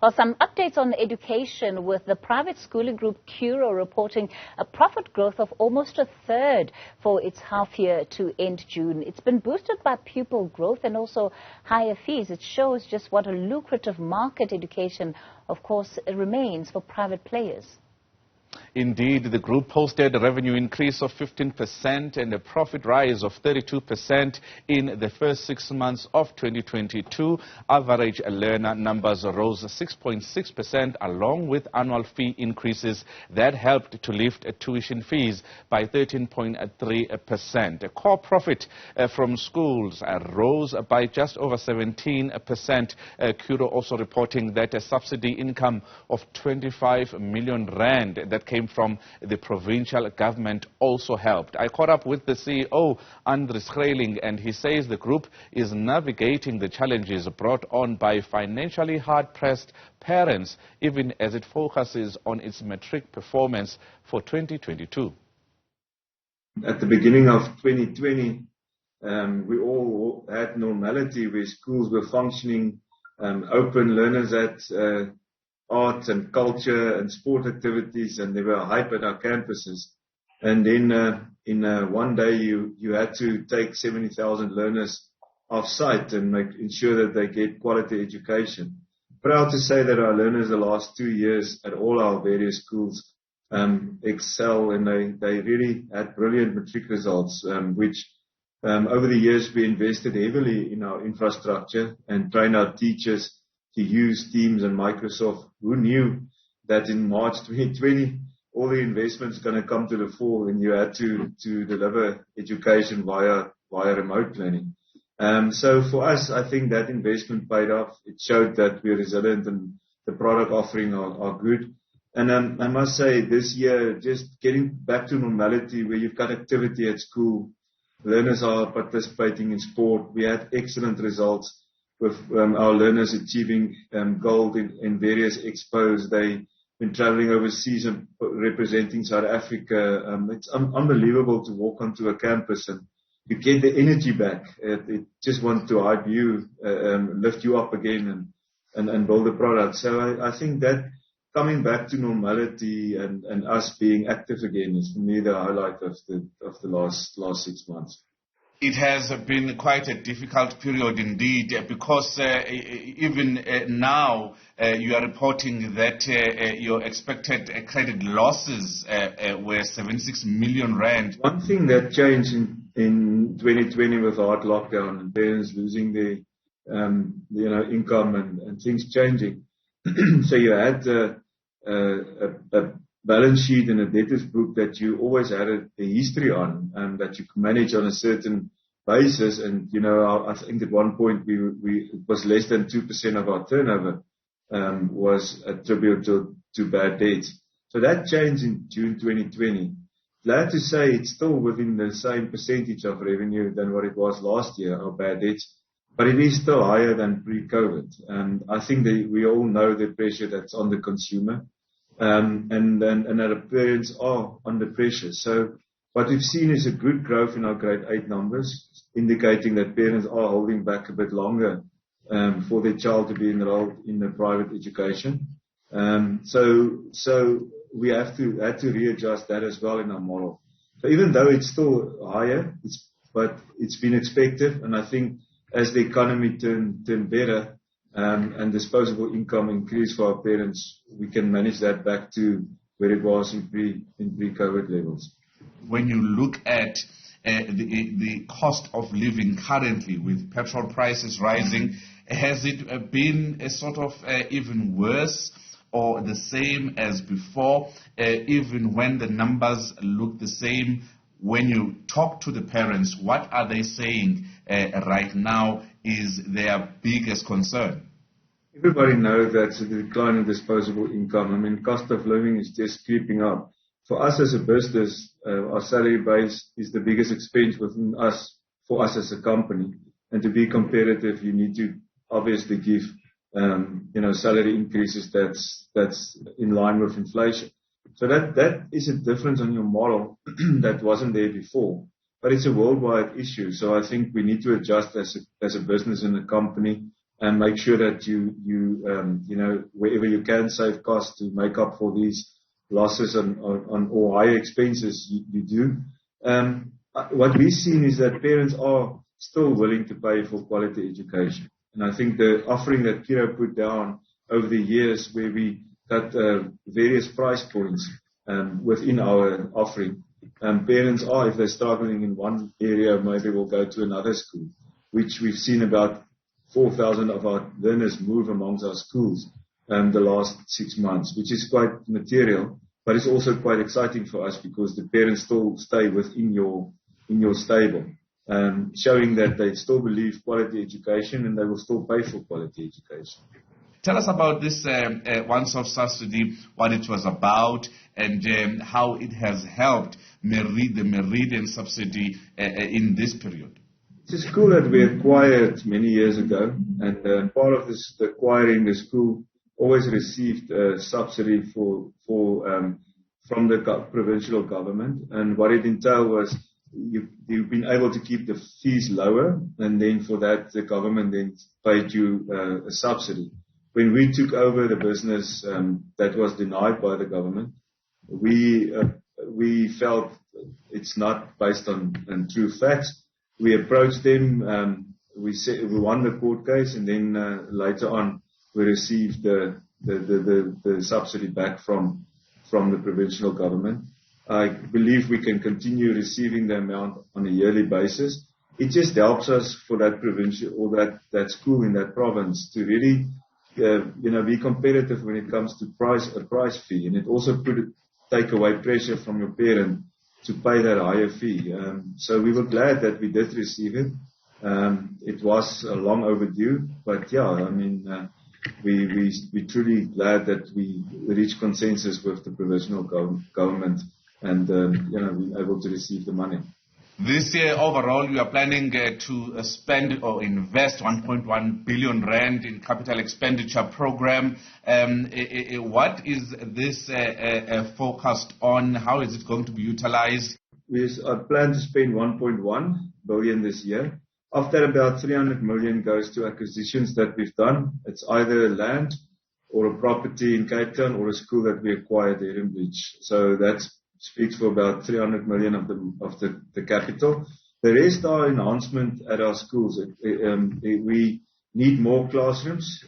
Well, some updates on education with the private schooling group CURRO reporting a profit growth of almost a third for its half year to end June. It's been boosted by pupil growth and also higher fees. It shows just what a lucrative market education, of course, remains for private players. Indeed, the group posted a revenue increase of 15% and a profit rise of 32% in the first 6 months of 2022. Average learner numbers rose 6.6% along with annual fee increases that helped to lift tuition fees by 13.3%. Core profit from schools rose by just over 17%. CURRO also reporting that a subsidy income of 25 million rand that came from the provincial government also helped. I caught up with the CEO, Andries Greyling, and he says the group is navigating the challenges brought on by financially hard-pressed parents, even as it focuses on its Matric performance for 2022. At the beginning of 2020, we all had normality where schools were functioning, open, learners at art and culture and sport activities, and they were hype at our campuses. And then in one day you had to take 70,000 learners off site and ensure that they get quality education. Proud to say that our learners the last 2 years at all our various schools excel, and they really had brilliant Matric results, which over the years we invested heavily in our infrastructure and trained our teachers to use Teams and Microsoft. Who knew that in March 2020, all the investments going to come to the fore and you had to deliver education via remote learning. So for us, I think that investment paid off. It showed that we're resilient and the product offering are good. And I must say this year, just getting back to normality where you've got activity at school, learners are participating in sport. We had excellent results with our learners achieving gold in various expos. They've been traveling overseas and representing South Africa. It's unbelievable to walk onto a campus and you get the energy back. It just wants to hype you, lift you up again and build a product. So I think that coming back to normality and us being active again is for me the highlight of the last 6 months. It has been quite a difficult period indeed, because even now you are reporting that your expected credit losses were 76 million rand. One thing that changed in 2020 with hard lockdown and parents losing their income and things changing. So you had a balance sheet and a debtors book that you always had a history on, that you could manage on a certain basis. And, I think at one point it was less than 2% of our turnover, was attributable to bad debts. So that changed in June 2020. Glad to say it's still within the same percentage of revenue than what it was last year, our bad debts, but it is still higher than pre-COVID. And I think that we all know the pressure that's on the consumer. And our parents are under pressure. So what we've seen is a good growth in our grade 8 numbers, indicating that parents are holding back a bit longer for their child to be enrolled in the private education. So we had to readjust that as well in our model. So even though it's still higher, but it's been expected, and I think as the economy turn better, and disposable income increase for our parents, we can manage that back to where it was in pre-COVID levels. When you look at the cost of living currently with petrol prices rising, has it been a sort of even worse or the same as before, even when the numbers look the same? When you talk to the parents, what are they saying right now is their biggest concern? Everybody knows that's a decline in disposable income. I mean, cost of living is just creeping up. For us as a business, our salary base is the biggest expense within us, for us as a company. And to be competitive, you need to obviously give, salary increases that's in line with inflation. So that is a difference on your model that wasn't there before. But it's a worldwide issue. So I think we need to adjust as a business and a company and make sure that you wherever you can save costs to make up for these losses on or higher expenses you do. What we've seen is that parents are still willing to pay for quality education. And I think the offering that CURRO put down over the years, where we got various price points within our offering, parents are, if they're struggling in one area, maybe will go to another school, which we've seen about 4,000 of our learners move amongst our schools the last 6 months, which is quite material, but it's also quite exciting for us because the parents still stay within your stable, showing that they still believe quality education and they will still pay for quality education. Tell us about this once-off subsidy, what it was about, and how it has helped the Meridian subsidy in this period. It's a school that we acquired many years ago, and part of this acquiring the school always received a subsidy from the provincial government, and what it entailed was you've been able to keep the fees lower, and then for that the government then paid you a subsidy. When we took over the business that was denied by the government, we felt it's not based on true facts. We approached them, we won the court case, and then later on we received the subsidy back from the provincial government. I believe we can continue receiving the amount on a yearly basis. It just helps us for that provincial or that school in that province to really be competitive when it comes to a price fee, and it also take away pressure from your parent to pay that higher fee. So we were glad that we did receive it. It was long overdue, but yeah, I mean, we truly glad that we reached consensus with the provincial government and we're able to receive the money. This year, overall, you are planning to spend or invest 1.1 billion rand in capital expenditure program. What is this focused on? How is it going to be utilized? We plan to spend 1.1 billion this year. Of that, about 300 million goes to acquisitions that we've done. It's either land or a property in Cape Town or a school that we acquired there in Beach. So that speaks for about 300 million of the capital. The rest are enhancement at our schools. We need more classrooms.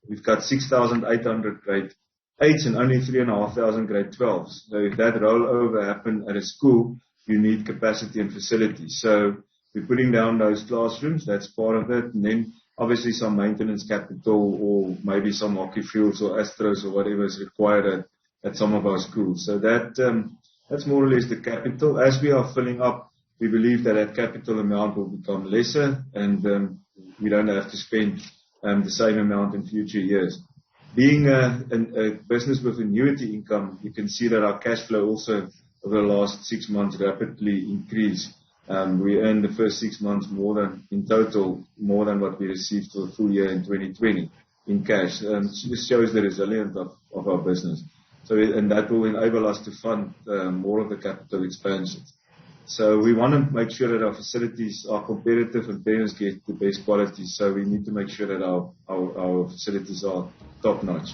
We've got 6,800 grade 8s and only 3,500 grade 12s. So if that rollover happen at a school, you need capacity and facilities. So we're putting down those classrooms. That's part of it. And then obviously some maintenance capital or maybe some hockey fields or Astros or whatever is required at some of our schools. So that's more or less the capital. As we are filling up, we believe that capital amount will become lesser, and we don't have to spend the same amount in future years. Being a business with annuity income, you can see that our cash flow also over the last 6 months rapidly increased. We earned the first 6 months in total more than what we received for the full year in 2020 in cash. This shows the resilience of our business. And that will enable us to fund more of the capital expansions. So we want to make sure that our facilities are competitive and parents get the best quality. So we need to make sure that our facilities are top notch.